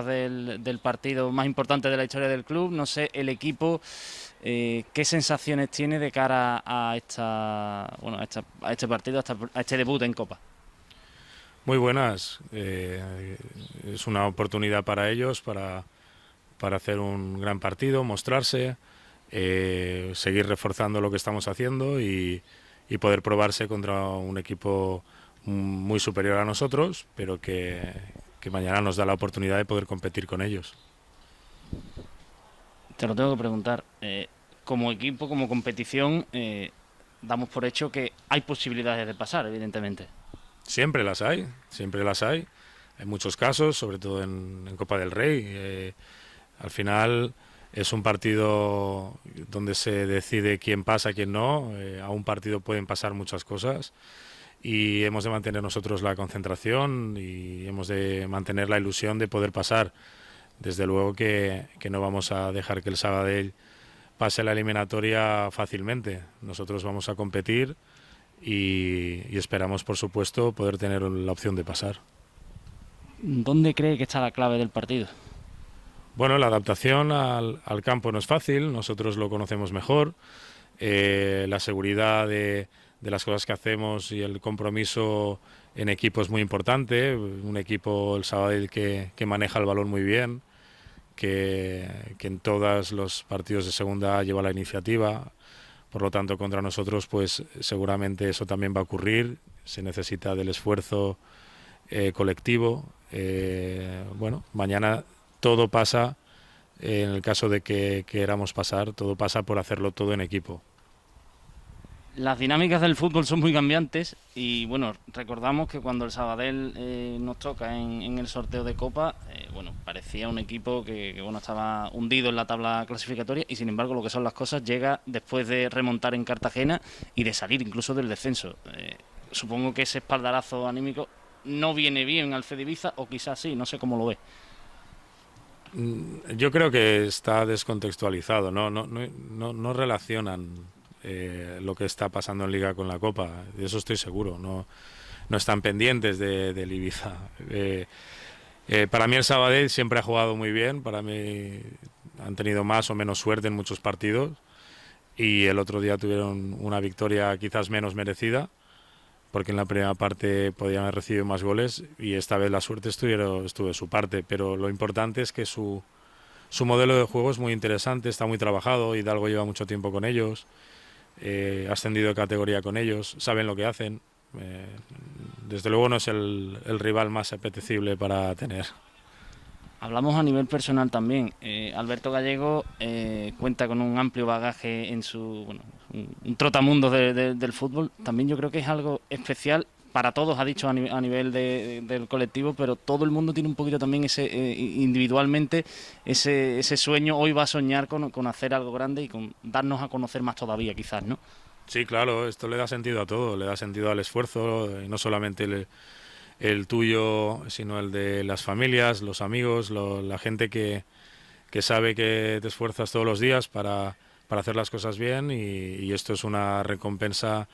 del partido más importante de la historia del club. No sé, el equipo, ¿qué sensaciones tiene de cara a a este partido, a este debut en Copa? Muy buenas. Es una oportunidad para ellos para hacer un gran partido, mostrarse, seguir reforzando lo que estamos haciendo y poder probarse contra un equipo muy superior a nosotros, pero que mañana nos da la oportunidad de poder competir con ellos. Te lo tengo que preguntar. Como equipo, como competición, damos por hecho que hay posibilidades de pasar, evidentemente. Siempre las hay, siempre las hay. Hay muchos casos, sobre todo en Copa del Rey. Al final es un partido donde se decide quién pasa, quién no. A un partido pueden pasar muchas cosas y hemos de mantener nosotros la concentración y hemos de mantener la ilusión de poder pasar. Desde luego que no vamos a dejar que el Sabadell pase la eliminatoria fácilmente. Nosotros vamos a competir y esperamos, por supuesto, poder tener la opción de pasar. ¿Dónde cree que está la clave del partido? Bueno, la adaptación al campo no es fácil, nosotros lo conocemos mejor. La seguridad de las cosas que hacemos y el compromiso en equipo es muy importante. Un equipo, el Sabadell, que maneja el balón muy bien, que en todos los partidos de segunda lleva la iniciativa. Por lo tanto, contra nosotros, pues seguramente eso también va a ocurrir. Se necesita del esfuerzo colectivo. Bueno, mañana todo pasa, en el caso de que queramos pasar, todo pasa por hacerlo todo en equipo. Las dinámicas del fútbol son muy cambiantes y bueno, recordamos que cuando el Sabadell nos toca en el sorteo de Copa, bueno, parecía un equipo que bueno, estaba hundido en la tabla clasificatoria y sin embargo lo que son las cosas llega después de remontar en Cartagena y de salir incluso del descenso. Supongo que ese espaldarazo anímico no viene bien al Cediviza o quizás sí, no sé cómo lo ve. Yo creo que está descontextualizado, no relacionan lo que está pasando en Liga con la Copa, de eso estoy seguro, no están pendientes del Ibiza. Para mí el Sabadell siempre ha jugado muy bien, para mí han tenido más o menos suerte en muchos partidos y el otro día tuvieron una victoria quizás menos merecida, porque en la primera parte podían haber recibido más goles y esta vez la suerte estuvo de su parte, pero lo importante es que su modelo de juego es muy interesante, está muy trabajado, Hidalgo lleva mucho tiempo con ellos, ha ascendido de categoría con ellos, saben lo que hacen, desde luego no es el rival más apetecible para tener. Hablamos a nivel personal también. Alberto Gallego cuenta con un amplio bagaje en su, bueno, un trotamundos del fútbol. También yo creo que es algo especial para todos, ha dicho a nivel del colectivo, pero todo el mundo tiene un poquito también ese individualmente ese sueño. Hoy va a soñar con hacer algo grande y con darnos a conocer más todavía, quizás, ¿no? Sí, claro, esto le da sentido a todo, le da sentido al esfuerzo, no solamente el tuyo, sino el de las familias, los amigos, la gente que sabe que te esfuerzas todos los días para hacer las cosas bien y esto es una recompensa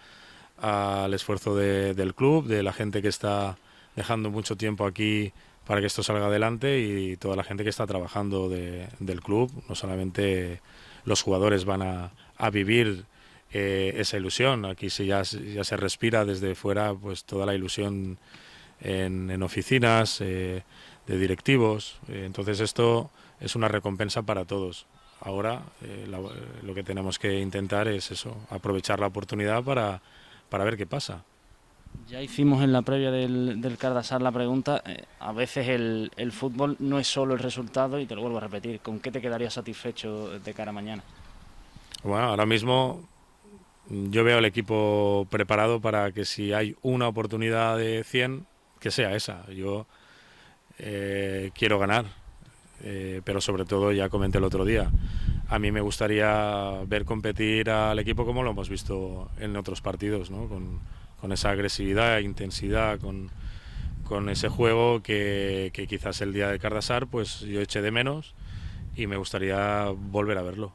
al esfuerzo del club, de la gente que está dejando mucho tiempo aquí para que esto salga adelante y toda la gente que está trabajando del club. No solamente los jugadores van a vivir esa ilusión, aquí ya se respira desde fuera pues toda la ilusión en oficinas, de directivos, entonces esto es una recompensa para todos. Ahora lo que tenemos que intentar es eso, aprovechar la oportunidad para ver qué pasa. Ya hicimos en la previa del Cardasar la pregunta, a veces el fútbol no es solo el resultado y te lo vuelvo a repetir, ¿con qué te quedarías satisfecho de cara a mañana? Bueno, ahora mismo yo veo al equipo preparado para que si hay una oportunidad de 100, que sea esa. Yo quiero ganar, pero sobre todo, ya comenté el otro día, a mí me gustaría ver competir al equipo como lo hemos visto en otros partidos, ¿no? Con esa agresividad, intensidad, con ese juego que quizás el día de Cardasar pues yo eché de menos y me gustaría volver a verlo.